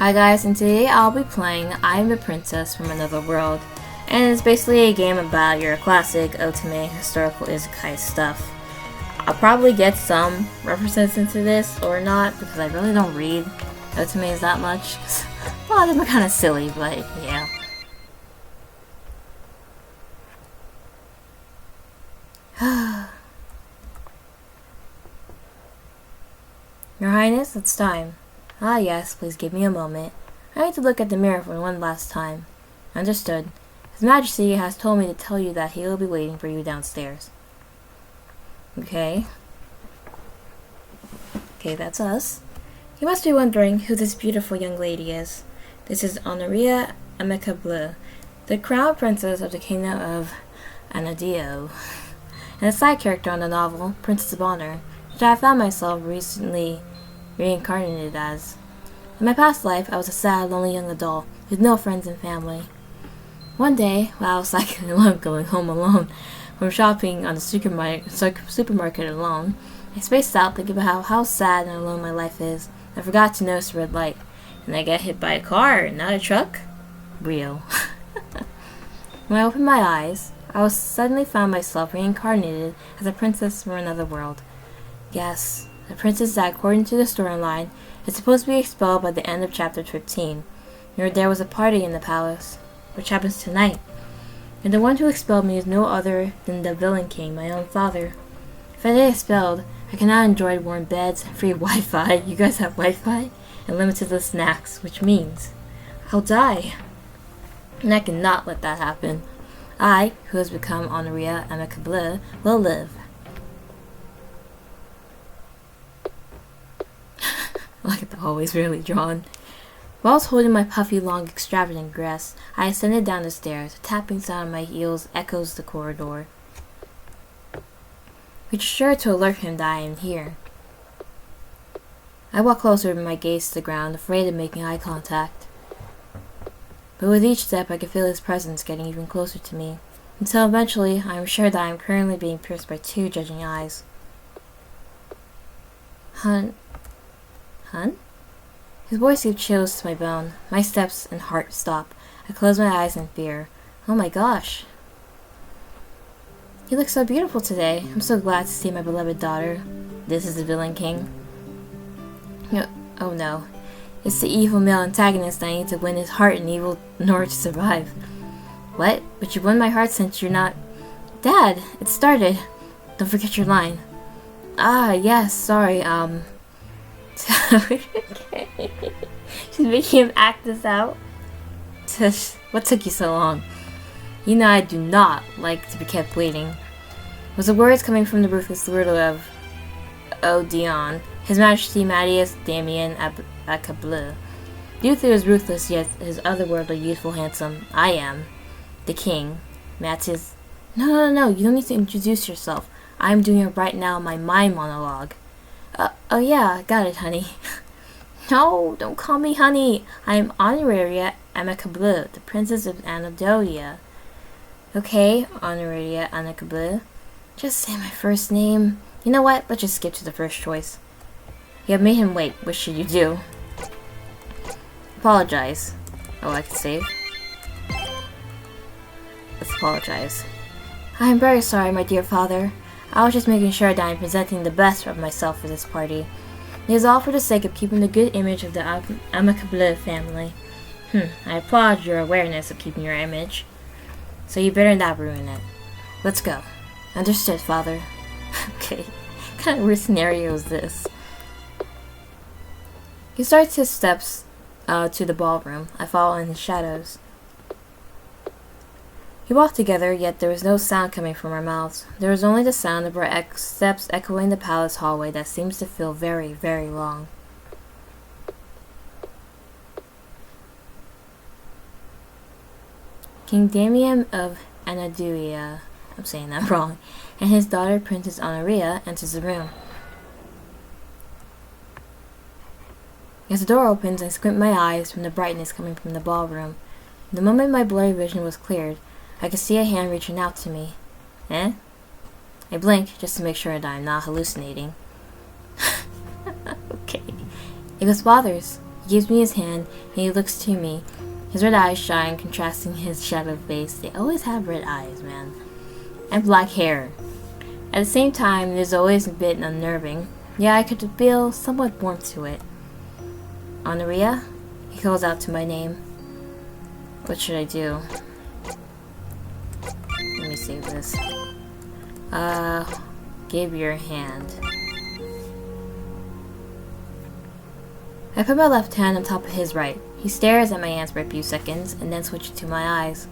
Hi guys, and today I'll be playing I'm a Princess from Another World, and it's basically a game about your classic Otome historical isekai stuff. I'll probably get some references into this or not because I really don't read Otomes that much. A lot of them are kind of silly, but yeah. Your Highness, it's time. Ah yes, please give me a moment. I need to look at the mirror for one last time. Understood. His Majesty has told me to tell you that he will be waiting for you downstairs. Okay. Okay, that's us. You must be wondering who this beautiful young lady is. This is Honoria Amicableu, the crown princess of the kingdom of Anadio, and a side character on the novel Princess of Honor, which I found myself recently reincarnated as. In my past life, I was a sad, lonely young adult with no friends and family. One day, while I was cycling along going home alone from shopping on the supermarket alone, I spaced out thinking about how sad and alone my life is. I forgot to notice the red light, and I got hit by a car, not a truck. Real. When I opened my eyes, I was suddenly found myself reincarnated as a princess from another world. Yes, a princess that, according to the storyline, is supposed to be expelled by the end of chapter 15. There was a party in the palace, which happens tonight. And the one who expelled me is no other than the villain king, my own father. If I get expelled, I cannot enjoy warm beds, free Wi-Fi, you guys have Wi-Fi, and limitless snacks, which means I'll die. And I cannot let that happen. I, who has become Honoria Amicableu, will live. Look at the hallways really drawn. While I was holding my puffy, long, extravagant dress, I ascended down the stairs. A tapping sound of my heels echoes the corridor, which is sure to alert him that I am here. I walk closer with my gaze to the ground, afraid of making eye contact. But with each step, I can feel his presence getting even closer to me, until eventually I am sure that I am currently being pierced by two judging eyes. Hun? His voice gives chills to my bone. My steps and heart stop. I close my eyes in fear. Oh my gosh. You look so beautiful today. I'm so glad to see my beloved daughter. This is the villain king. Oh no. It's the evil male antagonist. I need to win his heart in evil in order to survive. What? But you won my heart since you're not... Dad, it started. Don't forget your line. Ah, yes, sorry, Okay. She's making him act this out. What took you so long? You know I do not like to be kept waiting. Was the words coming from the ruthless ruler of Dion, His Majesty Matthias Damien Amicableu. Youth is ruthless, yet his otherworldly, youthful, handsome. I am the king, Matthias. No, you don't need to introduce yourself. I'm doing it right now in my mind monologue. Oh yeah, got it, honey. No, don't call me honey. I am Honoria Amicableu, the Princess of Anadolia. Okay, Honoria Amicableu. Just say my first name. You know what? Let's just skip to the first choice. You have made him wait. What should you do? Apologize. Oh, I can save. Let's apologize. I am very sorry, my dear father. I was just making sure that I'm presenting the best of myself for this party. It is all for the sake of keeping the good image of the Amicableu family. I applaud your awareness of keeping your image. So you better not ruin it. Let's go. Understood, father. Okay, what kind of weird scenario is this? He starts his steps to the ballroom. I follow in his shadows. We walked together, yet there was no sound coming from our mouths. There was only the sound of our steps echoing the palace hallway that seems to feel very, very long. King Damien of Anaduia, I'm saying that wrong, and his daughter Princess Honoria enters the room. As the door opens, I squint my eyes from the brightness coming from the ballroom. The moment my blurry vision was cleared, I could see a hand reaching out to me. Eh? I blink just to make sure that I'm not hallucinating. Okay. It was father's. gives me his hand, and he looks to me. His red eyes shine, contrasting his shadowed face. They always have red eyes, man. And black hair. At the same time, it is always a bit unnerving. Yeah, I could feel somewhat warmth to it. Honoria? He calls out to my name. What should I do? Let me save this. Give your hand. I put my left hand on top of his right. He stares at my hands for a few seconds, and then switches to my eyes.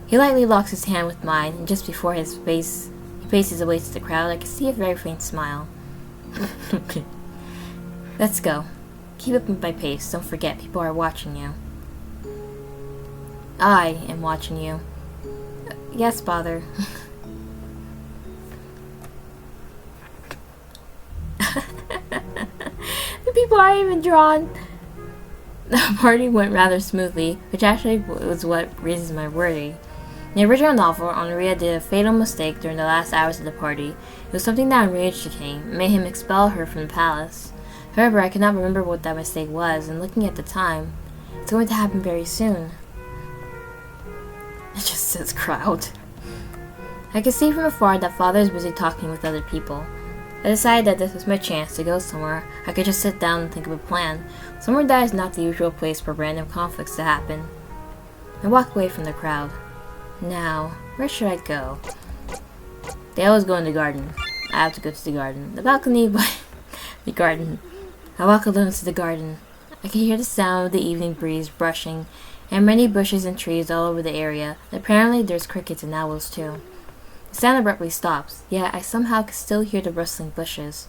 He lightly locks his hand with mine, and just before he faces away to the crowd, I can see a very faint smile. Okay. Let's go. Keep up with my pace. Don't forget, people are watching you. I am watching you. Yes, father. The people aren't even drawn. The party went rather smoothly, which actually was what raises my worry. In the original novel, Honoria did a fatal mistake during the last hours of the party. It was something that enraged the king, and made him expel her from the palace. However, I could not remember what that mistake was, and looking at the time, it's going to happen very soon. It just says crowd. I could see from afar that father is busy talking with other people. I decided that this was my chance to go somewhere I could just sit down and think of a plan, somewhere that is not the usual place for random conflicts to happen. I walk away from the crowd. Now, where should I go? They always go in the garden. I have to go to the garden. The balcony, but the garden. I walk alone to the garden. I can hear the sound of the evening breeze brushing, and many bushes and trees all over the area. Apparently there's crickets and owls too. The sound abruptly stops, yet I somehow can still hear the rustling bushes.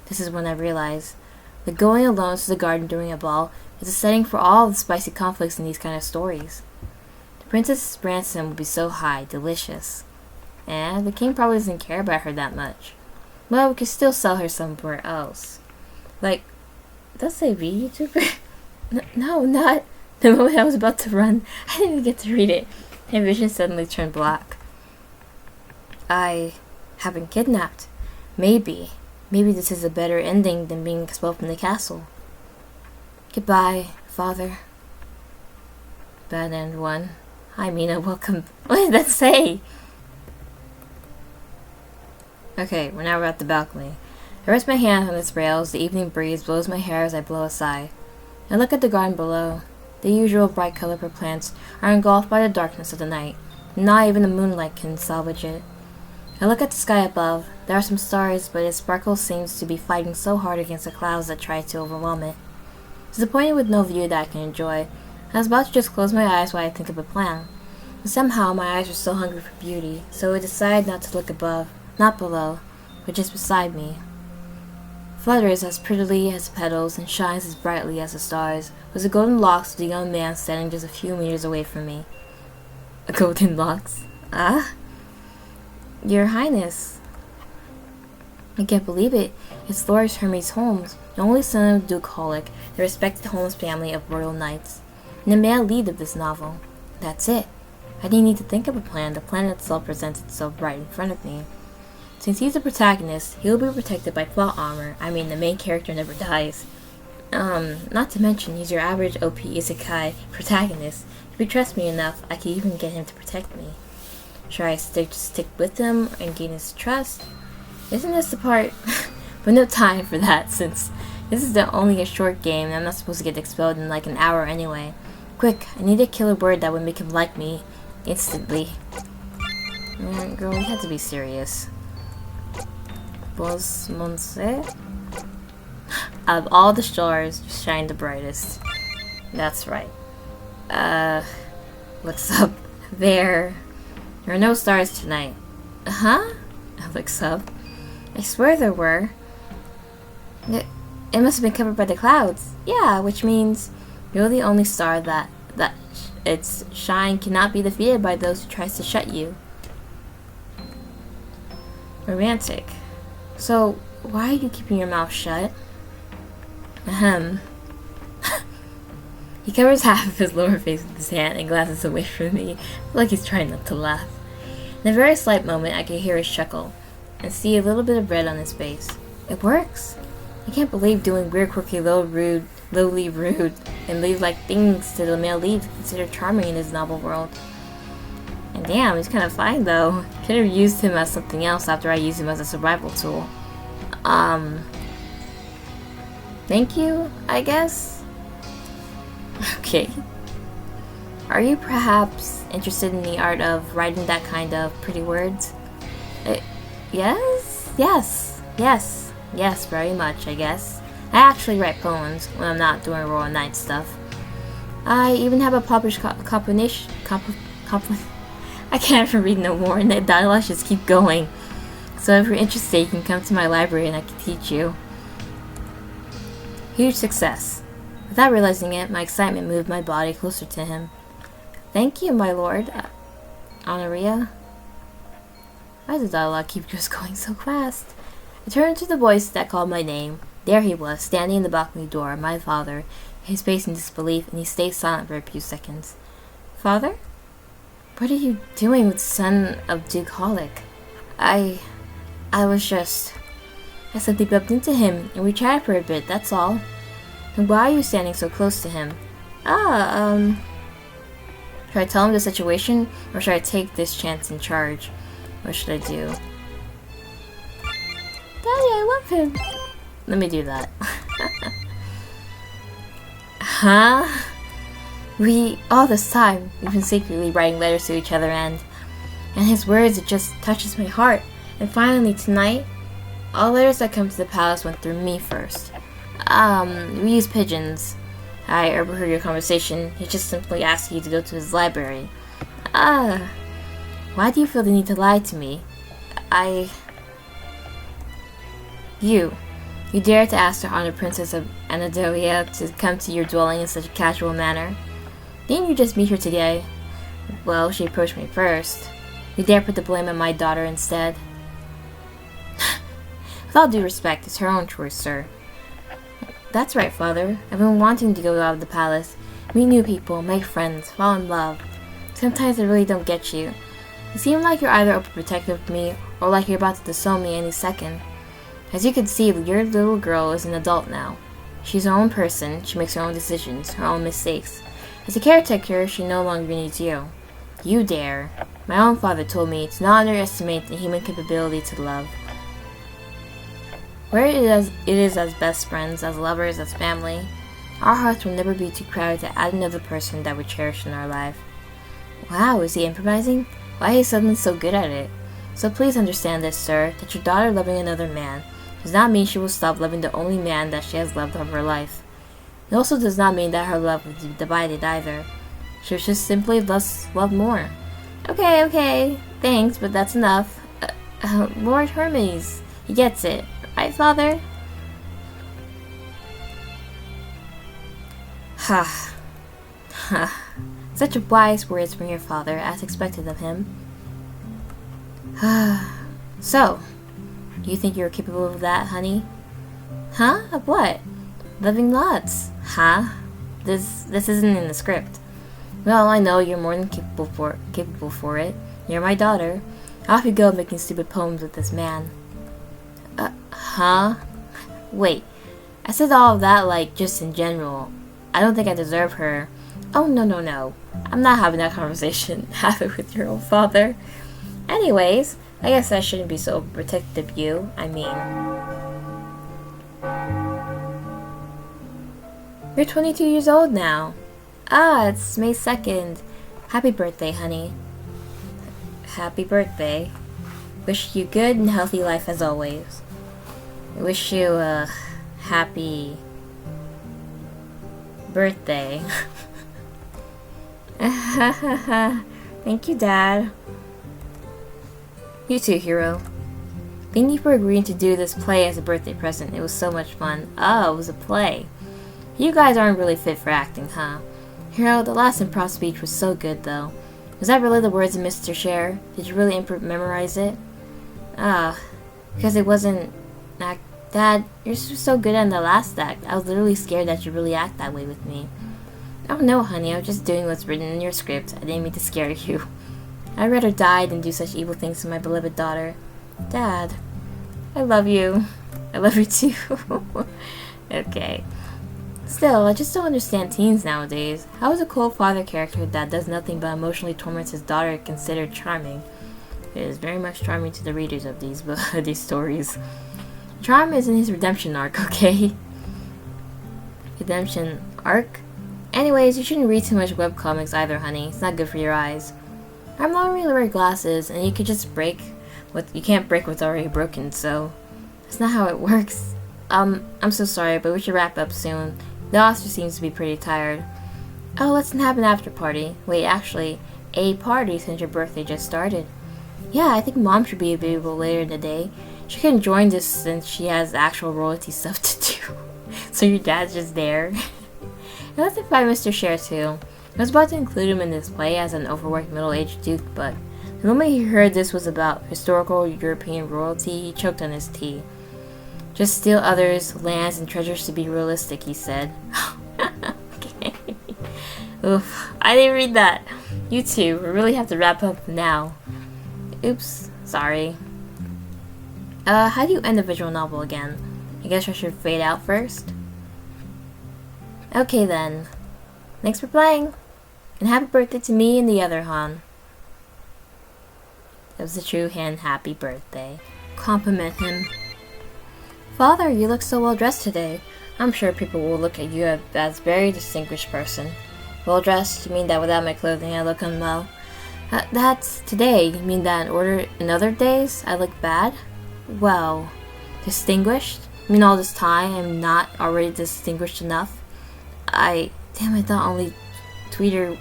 This is when I realize that going alone to the garden during a ball is a setting for all of the spicy conflicts in these kind of stories. The princess's ransom would be so high, delicious. And the king probably doesn't care about her that much. Well, we could still sell her somewhere else. Like, does it say VTuber? No, not. The moment I was about to run, I didn't even get to read it. My vision suddenly turned black. I have been kidnapped. Maybe this is a better ending than being expelled from the castle. Goodbye, father. Bad end 1. Hi, Mina, welcome. What did that say? Okay, we're now at the balcony. I rest my hand on its rails. The evening breeze blows my hair as I blow a sigh. I look at the garden below. The usual bright colorful plants are engulfed by the darkness of the night. Not even the moonlight can salvage it. I look at the sky above. There are some stars, but its sparkle seems to be fighting so hard against the clouds that try to overwhelm it. Disappointed with no view that I can enjoy, I was about to just close my eyes while I think of a plan. But somehow my eyes were so hungry for beauty, so I decided not to look above, not below, but just beside me. Flutters as prettily as petals and shines as brightly as the stars was the golden locks of the young man standing just a few meters away from me. Golden locks? Ah? Your Highness. I can't believe it. It's Lord Hermes Holmes, the only son of Duke Holick, the respected Holmes family of royal knights, and the male lead of this novel. That's it. I didn't need to think of a plan. The plan itself presents itself right in front of me. Since he's the protagonist, he will be protected by plot armor. I mean, the main character never dies. Not to mention, he's your average OP isekai protagonist. If you trust me enough, I can even get him to protect me. Should I stick with him and gain his trust? Isn't this the part? But no time for that, since this is only a short game and I'm not supposed to get expelled in like an hour anyway. Quick, I need to kill a word that would make him like me instantly. Man, girl, you have to be serious. Vos Monse? Out of all the stars, you shine the brightest. That's right. Looks up. There are no stars tonight. Huh? Looks up. I swear there were. It must have been covered by the clouds. Yeah, which means you're the only star that its shine cannot be defeated by those who tries to shut you. Romantic. So, why are you keeping your mouth shut? Ahem. He covers half of his lower face with his hand and glances away from me, like he's trying not to laugh. In a very slight moment, I can hear his chuckle, and see a little bit of red on his face. It works! I can't believe doing weird, quirky, little rude lowly, rude, and leave like things to the male lead considered charming in his novel world. And damn, he's kind of fine though. Could have used him as something else after I used him as a survival tool. Thank you, I guess? Okay. Are you perhaps interested in the art of writing that kind of pretty words? Yes? Yes, very much, I guess. I actually write poems when I'm not doing Royal Knight stuff. I even have a published compilation. I can't even read no more, and the dialogues just keep going. So if you're interested, you can come to my library and I can teach you. Huge success. Without realizing it, my excitement moved my body closer to him. Thank you, my lord. Honoria? Why does the dialogue keep just going so fast? I turned to the voice that called my name. There he was, standing in the balcony door, my father, his face in disbelief, and he stayed silent for a few seconds. Father? What are you doing with the son of Duke Holic? I simply bumped into him, and we chatted for a bit, that's all. And why are you standing so close to him? Should I tell him the situation, or should I take this chance in charge? What should I do? Daddy, I love him! Let me do that. Huh? All this time, we've been secretly writing letters to each other and his words, it just touches my heart. And finally, tonight, all letters that come to the palace went through me first. We use pigeons. I overheard your conversation. He just simply asked you to go to his library. Why do you feel the need to lie to me? You dare to ask the Honored Princess of Anadolia to come to your dwelling in such a casual manner? Didn't you just meet her today? Well, she approached me first. You dare put the blame on my daughter instead? With all due respect, it's her own choice, sir. That's right, father. I've been wanting to go out of the palace, meet new people, make friends, fall in love. Sometimes I really don't get you. You seem like you're either overprotective of me, or like you're about to disown me any second. As you can see, your little girl is an adult now. She's her own person, she makes her own decisions, her own mistakes. As a caretaker, she no longer needs you. You dare. My own father told me to not underestimate the human capability to love. Where it is as best friends, as lovers, as family, our hearts will never be too crowded to add another person that we cherish in our life. Wow, is he improvising? Why is he suddenly so good at it? So please understand this, sir, that your daughter loving another man does not mean she will stop loving the only man that she has loved of her life. It also does not mean that her love will be divided either. She will just simply love more. Okay, thanks, but that's enough. Lord Hermes, he gets it. Right, father? Such a wise words from your father, as expected of him. So, do you think you're capable of that, honey? Huh? Of what? Loving lots. Huh? This isn't in the script. Well, I know you're more than capable for it. You're my daughter. Off you go making stupid poems with this man. Huh? Wait, I said all of that like just in general. I don't think I deserve her. Oh, no. I'm not having that conversation. Have it with your own father. Anyways, I guess I shouldn't be so protective of you. I mean... You're 22 years old now. It's May 2nd. Happy birthday, honey. Happy birthday. Wish you good and healthy life as always. I wish you a happy birthday. Thank you, Dad. You too, hero. Thank you for agreeing to do this play as a birthday present. It was so much fun. Oh, it was a play. You guys aren't really fit for acting, huh? Hero, the last improv speech was so good, though. Was that really the words of Mr. Cher? Did you really memorize it? Because it wasn't... Dad, you're so good in the last act. I was literally scared that you really act that way with me. Oh no, honey, I was just doing what's written in your script. I didn't mean to scare you. I'd rather die than do such evil things to my beloved daughter. Dad, I love you. I love you too. Okay. Still, I just don't understand teens nowadays. How is a cold father character that does nothing but emotionally torments his daughter considered charming? It is very much charming to the readers of these these stories. Charm is in his redemption arc, okay? Redemption arc? Anyways, you shouldn't read too much webcomics either, honey. It's not good for your eyes. I'm not really wearing glasses, and you could just break what you can't break what's already broken, so that's not how it works. I'm so sorry, but we should wrap up soon. The author seems to be pretty tired. Oh, let's have an after party. Wait, actually, a party since your birthday just started. Yeah, I think Mom should be available later in the day. She can join this since she has actual royalty stuff to do. So your dad's just there. And let's invite Mr. Share too. I was about to include him in this play as an overworked middle-aged duke, but the moment he heard this was about historical European royalty, he choked on his tea. Just steal others' lands and treasures to be realistic, he said. Okay. Oof, I didn't read that. You two, we really have to wrap up now. Oops, sorry. How do you end a visual novel again? I guess I should fade out first? Okay then. Thanks for playing. And happy birthday to me and the other Han. It was a true Han happy birthday. Compliment him. Father, you look so well dressed today. I'm sure people will look at you as a very distinguished person. Well dressed? You mean that without my clothing I look unwell? That's today. You mean that in other days I look bad? Well, distinguished? You mean all this time I'm not already distinguished enough? I thought only Tweeter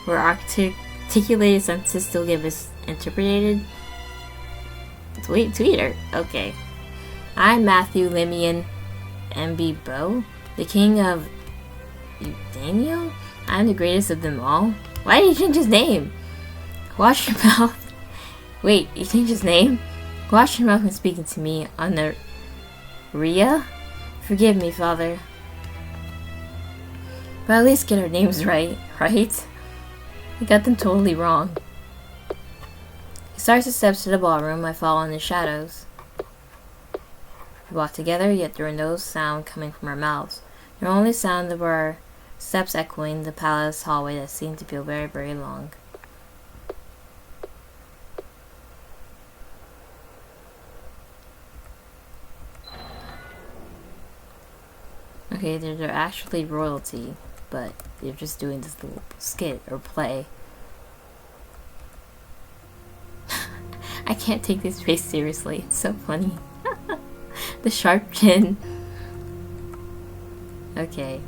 were articulated sentences still get misinterpreted. Tweeter? Okay. I'm Matthew Limian Amicableu, the king of Daniel? I'm the greatest of them all? Why did you change his name? Watch your mouth. Wait, you changed his name? Watch your mouth when speaking to me, Honoria? Forgive me, father. But at least get our names right? We got them totally wrong. He starts the steps to the ballroom. I follow in the shadows. We walk together, yet there are no sound coming from our mouths. The only sound of our steps echoing the palace hallway that seemed to feel very, very long. Okay, they're actually royalty, but they're just doing this little skit or play. I can't take this face seriously. It's so funny. The sharp chin. Okay.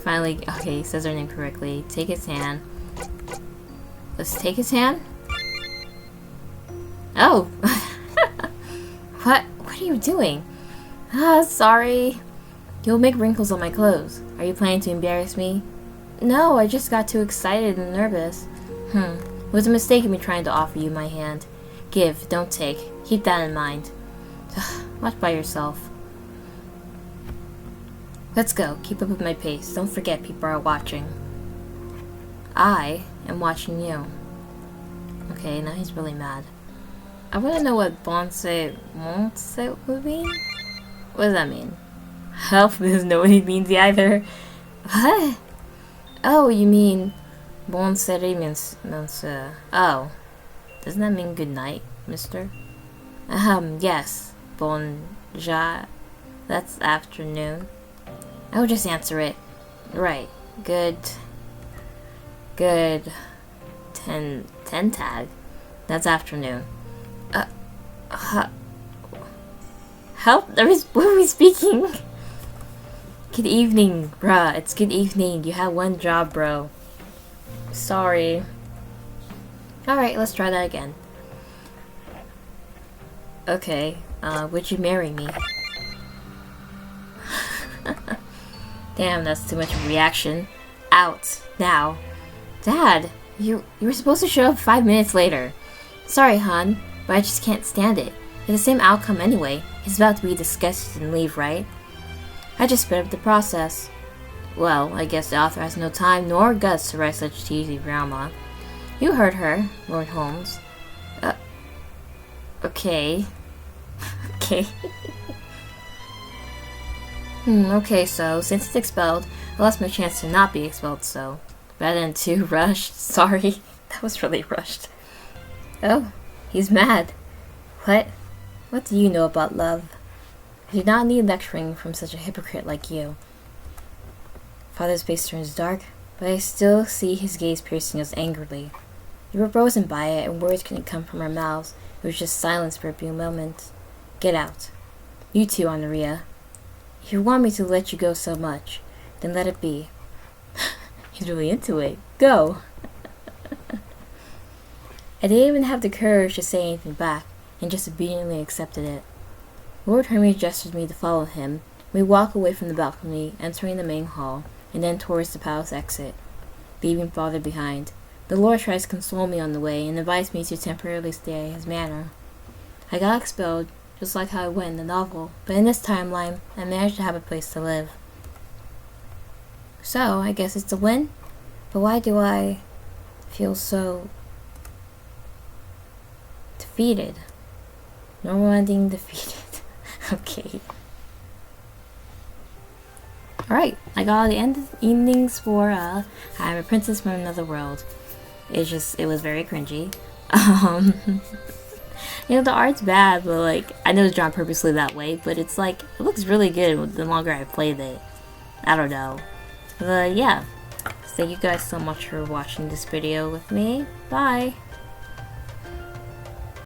Finally, okay, he says her name correctly. Take his hand. Let's take his hand? Oh! What are you doing? Sorry. You'll make wrinkles on my clothes. Are you planning to embarrass me? No, I just got too excited and nervous. It was a mistake of me trying to offer you my hand. Give, don't take. Keep that in mind. Watch by yourself. Let's go. Keep up with my pace. Don't forget people are watching. I am watching you. Okay, now he's really mad. I want to know what bonse would mean? What does that mean? Help doesn't know what it means either. What? Oh, you mean bonseri means oh. Doesn't that mean good night, mister? Yes. Bonja. That's afternoon. I'll just answer it. Right. Good. Ten tag. That's afternoon. Help! What are we speaking? Good evening, bruh. It's good evening. You had one job, bro. Sorry. Alright, let's try that again. Okay, would you marry me? Damn, that's too much reaction. Out. Now. Dad, you were supposed to show up 5 minutes later. Sorry, hon, but I just can't stand it. It's the same outcome anyway. He's about to be disgusted and leave, right? I just sped up the process. Well, I guess the author has no time nor guts to write such cheesy drama. You heard her, Lord Holmes. Okay. Okay. Okay, so since it's expelled, I lost my chance to not be expelled, so rather than too rushed, sorry, that was really rushed. Oh, he's mad. What? What do you know about love? I do not need lecturing from such a hypocrite like you. Father's face turns dark, but I still see his gaze piercing us angrily. We were frozen by it, and words couldn't come from our mouths. It was just silence for a few moments. Get out. You too, Honoria. If you want me to let you go so much, then let it be. He's really into it. Go! I didn't even have the courage to say anything back, and just obediently accepted it. Lord Hermes gestured me to follow him. We walk away from the balcony, entering the main hall, and then towards the palace exit, leaving Father behind. The Lord tries to console me on the way and invites me to temporarily stay at his manor. I got expelled, just like how I went in the novel, but in this timeline, I managed to have a place to live. So, I guess it's a win? But why do I feel so defeated? Normal ending defeated. Okay. Alright, I got all the endings for I'm a Princess from Another World. It was very cringy. You know, the art's bad, but like, I know it's drawn purposely that way, but it's like, it looks really good the longer I played it. I don't know. But yeah, thank you guys so much for watching this video with me. Bye!